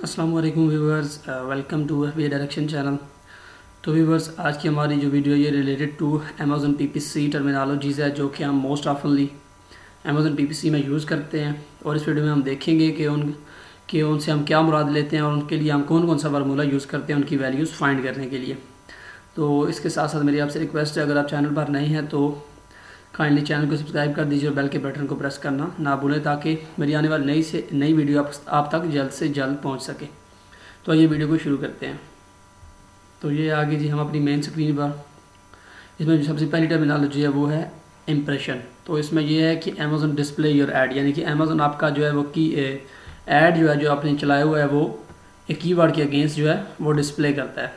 अस्सलाम वालेकुम viewers, welcome to FBA direction channel. तो व्यूवर्स, आज की हमारी जो वीडियो ये related to Amazon PPC terminologies है जो कि हम मोस्ट ऑफनली अमेज़न PPC में यूज़ करते हैं। और इस वीडियो में हम देखेंगे कि उनसे हम क्या मुराद लेते हैं और उनके लिए हम कौन कौन सा फार्मूला यूज़ करते हैं उनकी वैल्यूज़ फाइंड करने के लिए। तो इसके साथ साथ मेरी आपसे रिक्वेस्ट है, अगर आप चैनल पर नए हैं तो काइंडली चैनल को सब्सक्राइब कर दीजिए और बेल के बटन को प्रेस करना ना भूलें ताकि मेरी आने वाली नई वीडियो आप तक जल्द से जल्द पहुंच सके। तो ये वीडियो को शुरू करते हैं। तो ये आगे जी हम अपनी मेन स्क्रीन पर, इसमें जो सबसे पहली टर्मिनोलॉजी है वो है इम्प्रेशन। तो इसमें ये है कि अमेज़न डिस्प्ले योर ऐड, यानी कि अमेज़न आपका जो है वो की ऐड जो है जो आपने चलाया हुआ है वो एक कीवर्ड के अगेंस्ट जो है वो डिस्प्ले करता है।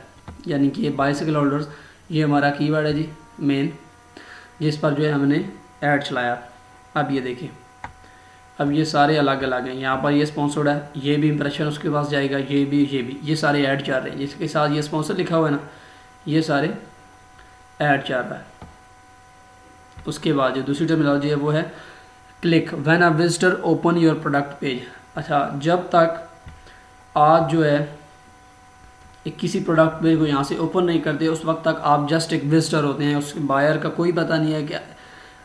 यानी कि ये बाइसिकल होल्डर्स, ये हमारा कीवर्ड है जी मेन, जिस पर जो है हमने ऐड चलाया। अब ये देखिए, अब ये सारे अलग अलग हैं। यहाँ पर ये स्पॉन्सर्ड है, ये भी इंप्रेशन उसके पास जाएगा, ये सारे ऐड चल रहे हैं जिसके साथ ये स्पॉन्सर लिखा हुआ है ना, ये सारे ऐड चल रहा है। उसके बाद जो दूसरी टर्मिनोलॉजी है वो है click when a visitor open your product page. अच्छा, जब तक आप जो है किसी प्रोडक्ट पेज को यहाँ से ओपन नहीं करते उस वक्त तक आप जस्ट एक विजिटर होते हैं। उस बायर का कोई पता नहीं है कि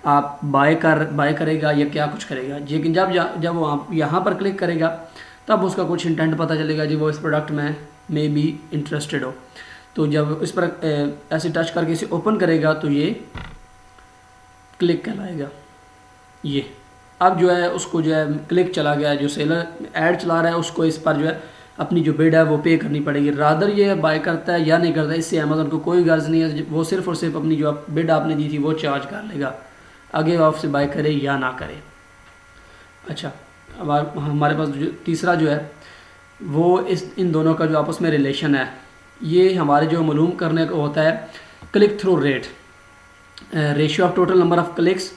आप बाय करेगा या क्या कुछ करेगा। लेकिन जब वो आप यहाँ पर क्लिक करेगा तब उसका कुछ इंटेंट पता चलेगा जी, वो इस प्रोडक्ट में मे बी इंटरेस्टेड हो। तो जब इस पर ऐसे टच करके इसे ओपन करेगा तो ये क्लिक कहलाएगा। ये अब जो है उसको जो है क्लिक चला गया, जो सेलर ऐड चला रहा है उसको इस पर जो है अपनी जो बिड है वो पे करनी पड़ेगी। रादर ये बाय करता है या नहीं करता है इससे अमेज़न को कोई गर्ज नहीं है। वो सिर्फ और सिर्फ अपनी जो बिड आपने दी थी वो चार्ज कर लेगा, आगे आपसे बाय करे या ना करे। अच्छा, अब हमारे पास जो तीसरा जो है वो इन दोनों का जो आपस में रिलेशन है, ये हमारे जो मालूम करने को होता है click through rate, ratio of total number of clicks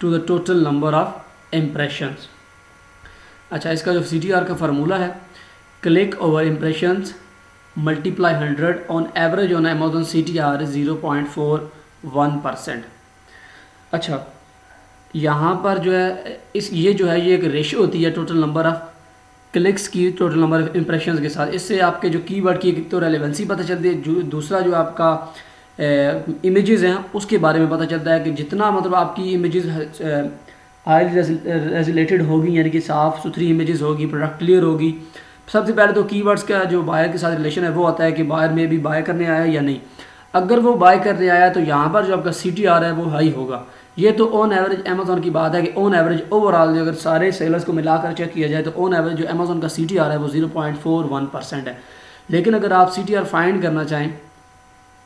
to the total number of impressions. अच्छा, इसका जो CTR का फार्मूला है click over impressions multiply 100 on average on Amazon CTR 0.41%। अच्छा, यहाँ पर जो है ये जो है ये एक रेशियो होती है टोटल नंबर ऑफ क्लिक्स की टोटल नंबर ऑफ इम्प्रेशंस के साथ। इससे आपके जो कीवर्ड की तो रेलेवेंसी पता चलती है, दूसरा जो आपका इमेजेस हैं उसके बारे में पता चलता है कि जितना मतलब आपकी इमेजेस हाईली रेजुलेटेड होगी, यानी कि साफ़ सुथरी इमेजेस होगी, प्रोडक्ट क्लियर होगी। सबसे पहले तो कीवर्ड्स का जो बायर के साथ रिलेशन है वो आता है कि बायर में भी बाय करने आया या नहीं। अगर वो बाय करने आया तो यहाँ पर जो आपका CTR है वो हाई होगा। ये तो ऑन एवरेज अमेज़न की बात है कि ऑन एवरेज ओवरऑल अगर सारे सेलर्स को मिलाकर चेक किया जाए तो ऑन एवरेज जो अमेज़न का CTR है वो 0.41% है। लेकिन अगर आप CTR फाइंड करना चाहें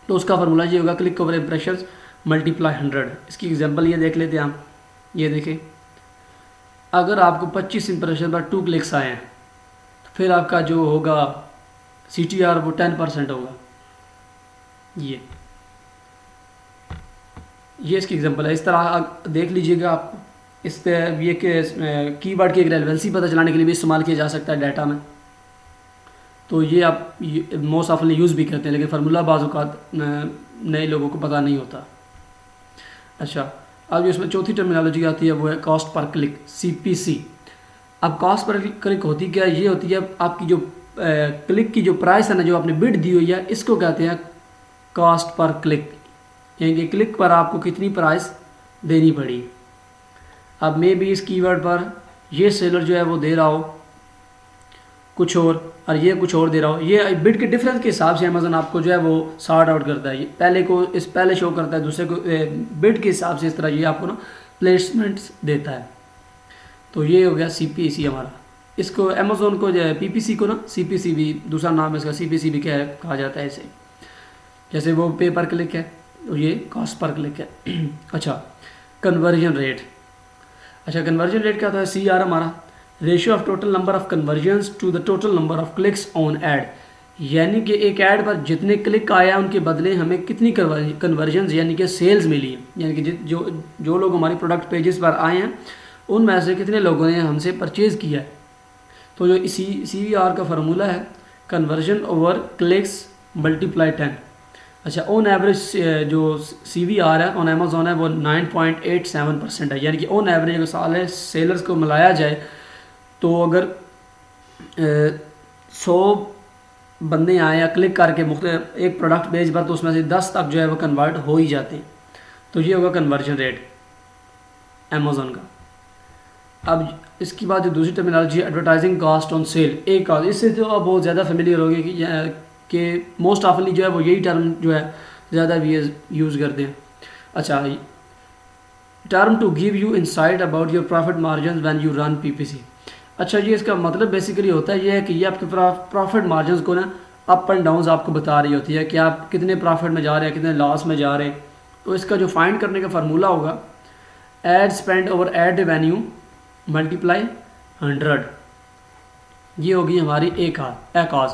तो उसका फार्मूला ये होगा क्लिक ओवर इम्प्रेशंस मल्टीप्लाई 100। इसकी एग्जांपल ये देख लेते हैं हम। ये देखें, अगर आपको 25 इंप्रेशन पर 2 क्लिक्स आए हैं तो फिर आपका जो होगा CTR वो 10% होगा। ये इसकी एग्जांपल है। इस तरह देख लीजिएगा आप, इस पे ये कीवर्ड की एक रेलेवेंसी पता चलाने के लिए भी इस्तेमाल किया जा सकता है डाटा में। तो ये आप मोस्ट ऑफली यूज़ भी करते हैं, लेकिन फार्मूला बाज़ औक़ात नए लोगों को पता नहीं होता। अच्छा, अब जो इसमें चौथी टर्मिनोलॉजी आती है वो है कॉस्ट पर क्लिक, CPC। अब कॉस्ट पर क्लिक होती क्या, ये होती है आपकी जो क्लिक की जो प्राइस है ना, जो आपने बिड दी हुई है, इसको कहते हैं कॉस्ट पर क्लिक, यानी कि क्लिक पर आपको कितनी प्राइस देनी पड़ी। अब मे भी इस कीवर्ड पर ये सेलर जो है वो दे रहा हो कुछ और ये कुछ और दे रहा हो। ये बिड के डिफरेंस के हिसाब से अमेज़न आपको जो है वो सॉर्ट आउट करता है। पहले शो करता है, दूसरे को बिड के हिसाब से इस तरह ये आपको ना प्लेसमेंट्स देता है। तो ये हो गया CPC हमारा। इसको अमेज़न को जो है PPC को ना CPC भी दूसरा नाम है इसका, CPC भी कहा जाता है इसे। जैसे वो पे पर क्लिक है तो ये कॉस्ट पर क्लिक है। अच्छा, कन्वर्जन रेट। अच्छा, कन्वर्जन रेट क्या होता है, CR हमारा ratio of total number of conversions to the total number of clicks on ad. यानी कि एक ऐड पर जितने क्लिक आया उनके बदले हमें कितनी कन्वर्जन्स यानी कि सेल्स मिली है। यानी कि जो लोग हमारे प्रोडक्ट पेजेस पर आए हैं उनमें से कितने लोगों ने हमसे परचेज़ किया है। तो जो CR का फार्मूला है कन्वर्जन ओवर क्लिक्स मल्टीप्लाई 10। अच्छा, ऑन एवरेज जो CVR है ऑन अमेज़न है वो 9.87% है। यानी कि ऑन एवरेज अगर साल है सेलर्स को मिलाया जाए तो अगर 100 बंदे आए या क्लिक करके एक प्रोडक्ट पेज पर, तो उसमें से 10 तक जो है वो कन्वर्ट हो ही जाते हैं। तो ये होगा कन्वर्जन रेट अमेज़न का। अब इसकी बात जो दूसरी टर्मिनोलॉजी है एडवर्टाइजिंग कॉस्ट ऑन सेल, एक कॉस्ट, इससे तो आप बहुत ज़्यादा फेमिलियर होंगे कि मोस्ट ऑफली जो है वो यही टर्म जो है ज़्यादा यूज़ करते हैं। अच्छा, term to give you insight about your profit margin when you run PPC. अच्छा, ये इसका मतलब बेसिकली होता है ये है कि ये आपके प्रॉफिट मार्जिन को ना अप एंड डाउन आपको बता रही होती है कि आप कितने प्रॉफिट में जा रहे हैं, कितने लॉस में जा रहे हैं। तो इसका जो फाइंड करने का फार्मूला होगा ad spend over ad revenue multiply 100, ये होगी हमारी एक कॉज।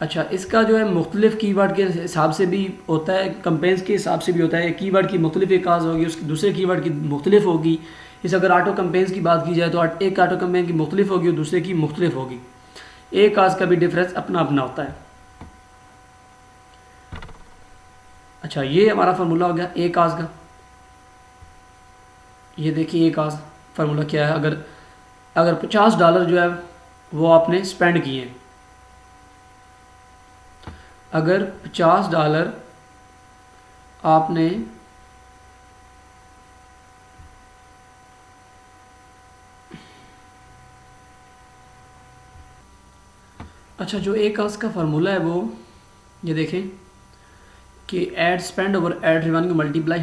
अच्छा, इसका जो है मुख्तलिफ कीवर्ड के हिसाब से भी होता है, कंपेन्स के हिसाब से भी होता है। कीवर्ड की मुख्तलिफ एक काज होगी, उसकी दूसरे कीवर्ड की मुख्तलिफ होगी। इस अगर ऑटो कंपेन्स की बात की जाए तो एक ऑटो कंपेन की मुख्तलिफ होगी और दूसरे की मुख्तलिफ होगी। एक काज का भी डिफरेंस अपना अपना होता है। अच्छा, ये हमारा फार्मूला हो गया एक काज का। ये देखिए एक काज फार्मूला क्या है। अगर $50 जो है वो आपने स्पेंड किए हैं, अगर $50 आपने अच्छा, जो एक काज का फार्मूला है वो ये देखें कि ad spend over ad revenue multiply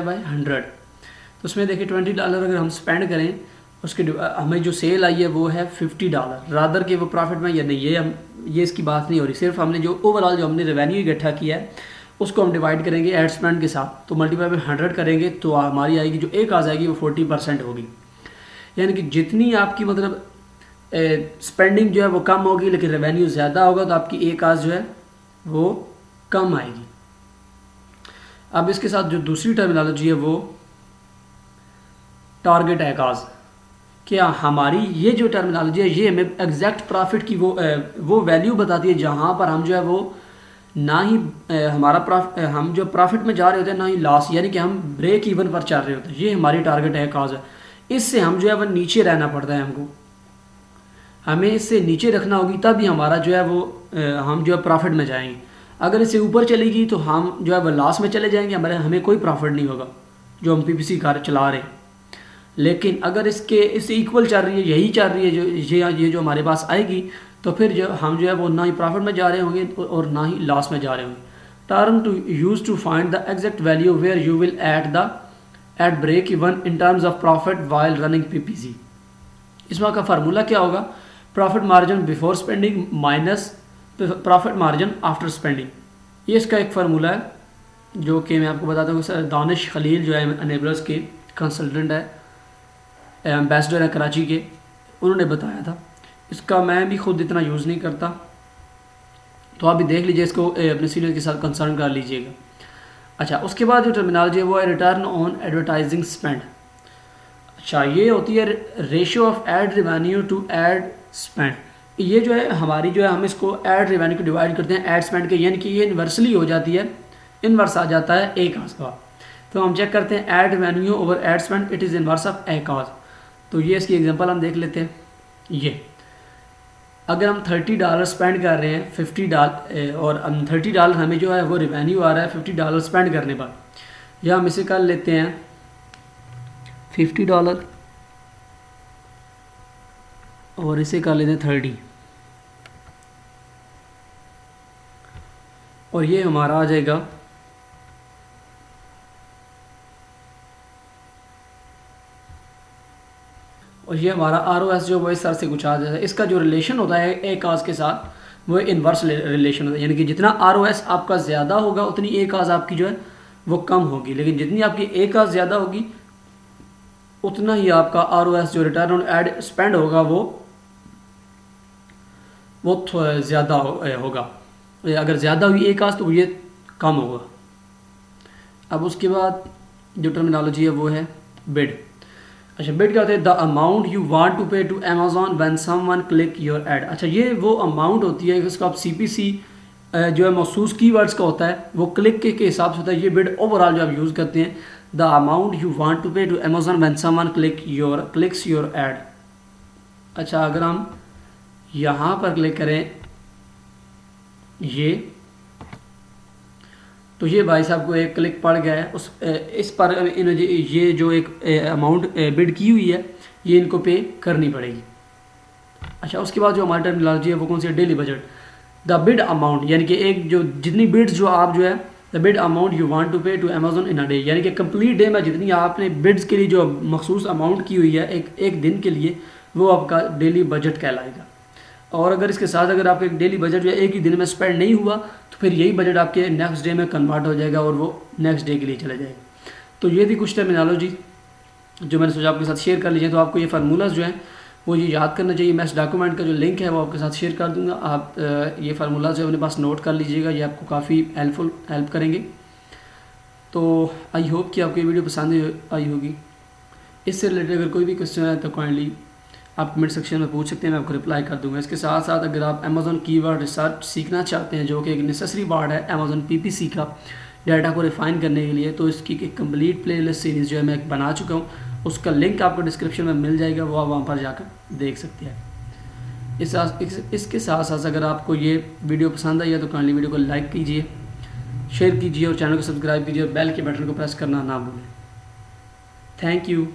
by 100। तो उसमें देखिए $20 अगर हम स्पेंड करें, उसके हमें जो सेल आई है वो है $50, रादर के वो प्रॉफिट में या नहीं, ये इसकी बात नहीं हो रही। सिर्फ हमने जो ओवरऑल जो हमने रेवेन्यू इकट्ठा किया है उसको हम डिवाइड करेंगे एड स्पेंड के साथ, तो मल्टीप्लाई बाय 100 करेंगे तो हमारी आएगी जो एक काज आएगी वो 40% होगी। यानी कि जितनी आपकी मतलब स्पेंडिंग जो है वो कम होगी लेकिन रेवेन्यू ज़्यादा होगा तो आपकी एक काज जो है वो कम आएगी। अब इसके साथ जो दूसरी टर्मिनोलॉजी है वो टारगेट एकाज। क्या हमारी ये जो टर्मिनोलॉजी है ये हमें एग्जैक्ट प्रॉफिट की वो वैल्यू बताती है जहाँ पर हम जो है वो ना ही हम जो प्रॉफिट में जा रहे होते हैं ना ही लॉस, यानी कि हम ब्रेक इवन पर चल रहे होते हैं। ये हमारी टारगेट एकाज है। इससे हम जो है वो नीचे रहना पड़ता है, हमें इससे नीचे रखना होगी तभी हमारा जो है वो हम जो है प्रॉफिट में जाएंगे। अगर इससे ऊपर चलेगी तो हम जो है वो लॉस में चले जाएंगे, हमें कोई प्रॉफिट नहीं होगा जो हम पीपीसी कार चला रहे हैं। लेकिन अगर इससे इक्वल चल रही है, यही चल रही है जो ये जो हमारे पास आएगी, तो फिर जो हम जो है वो ना ही प्रॉफिट में जा रहे होंगे और ना ही लॉस में जा रहे होंगे। Term to use to find the exact value where you will at break even in terms of profit while running PPC. इसमें का फार्मूला क्या होगा? Profit margin before spending minus profit margin after spending. ये इसका एक formula है जो कि मैं आपको बताता हूँ। सर दानिश खलील जो है अनेबलर्स के कंसल्टेंट है, एम्बेसडर है कराची के, उन्होंने बताया था। इसका मैं भी खुद इतना यूज़ नहीं करता, तो आप भी देख लीजिए, इसको अपने सीनियर के साथ कंसर्न कर लीजिएगा। अच्छा, उसके बाद जो टर्मिनोलॉजी है वो है रिटर्न ऑन एडवर्टाइजिंग स्पेंड। अच्छा, ये होती है ratio of ad revenue to ad spend. ये जो है हमारी जो है हम इसको एड रेवेन्यू को डिवाइड करते हैं एड स्पेंड के, यानी कि ये इन्वर्सली हो जाती है, इनवर्स आ जाता है ए काज का। तो हम चेक करते हैं ad revenue over ad spend, it is inverse of ACoS. तो ये इसकी एग्जांपल हम देख लेते हैं। ये अगर हम $30 स्पेंड कर रहे हैं $50 और $30 हमें जो है वो रेवेन्यू आ रहा है $50 स्पेंड करने पर, या हम इसे कर लेते हैं $50 और इसे कर लेते हैं 30, और ये हमारा आ जाएगा और ये हमारा ROS जो वो इस तरह से कुछ आ जाता है। इसका जो रिलेशन होता है ए काज के साथ वो इन्वर्स रिलेशन होता है, यानी कि जितना ROS आपका ज़्यादा होगा उतनी ए काज आपकी जो है वो कम होगी, लेकिन जितनी आपकी ए काज ज़्यादा होगी उतना ही आपका ROS जो रिटर्न ऑन एड स्पेंड होगा वो ज़्यादा होगा। अगर ज़्यादा हुई ए काज तो ये कम होगा। अब उसके बाद जो टर्मिनोलॉजी है वो है बिड। अच्छा, बिड क्या होता है? The amount you want to pay to Amazon when someone click your ad. अच्छा, ये वो अमाउंट होती है, इसको आप CPC जो है मखसूस कीवर्ड्स का होता है, वो क्लिक के हिसाब से होता है। ये बिड ओवरऑल जो आप यूज़ करते हैं, the amount you want to pay to Amazon when someone clicks your ad. अच्छा, अगर हम यहाँ पर क्लिक करें ये, तो ये भाई साहब को एक क्लिक पड़ गया है उस इस पर ये जो एक अमाउंट बिड की हुई है ये इनको पे करनी पड़ेगी। अच्छा, उसके बाद जो हमारी टर्मिनोलॉजी है वो कौन सी है? Daily budget. The bid amount यानी कि एक जो जितनी बिड्स जो आप जो है the bid amount you want to pay to Amazon in a day, यानी कि कंप्लीट डे में जितनी आपने बिड्स के लिए जो मखसूस अमाउंट की हुई है एक दिन के लिए, वो आपका डेली बजट कहलाएगा। और अगर इसके साथ अगर आपका डेली बजट जो है एक ही दिन में स्पेंड नहीं हुआ तो फिर यही बजट आपके नेक्स्ट डे में कन्वर्ट हो जाएगा और वो नेक्स्ट डे के लिए चला जाएगा। तो ये थी कुछ टर्मिनोलॉजी जो मैंने सोचा आपके साथ शेयर कर लीजिए। तो आपको ये फार्मूलाज जो है वो ये याद करना चाहिए। मैं इस डॉक्यूमेंट का जो लिंक है वो आपके साथ शेयर कर दूंगा, आप ये फार्मूला जो अपने पास नोट कर लीजिएगा, ये आपको काफ़ी हेल्प करेंगे। तो आई होप कि आपको ये वीडियो पसंद आई होगी। इससे रिलेटेड अगर कोई भी क्वेश्चन है तो काइंडली आप कमेंट सेक्शन में पूछ सकते हैं, मैं आपको रिप्लाई कर दूंगा। इसके साथ साथ अगर आप अमेजोन कीवर्ड रिसर्च सीखना चाहते हैं जो कि एक नेसेसरी पार्ट है अमेजोन पीपीसी का डाटा को रिफाइन करने के लिए, तो इसकी एक कंप्लीट प्लेलिस्ट सीरीज़ जो है मैं बना चुका हूँ, उसका लिंक आपको डिस्क्रिप्शन में मिल जाएगा, वो आप वहाँ पर जाकर देख सकते हैं। इसके साथ साथ अगर आपको ये वीडियो पसंद आई है तो काइंडली वीडियो को लाइक कीजिए, शेयर कीजिए और चैनल को सब्सक्राइब कीजिए और बेल के बटन को प्रेस करना ना भूलें। Thank you.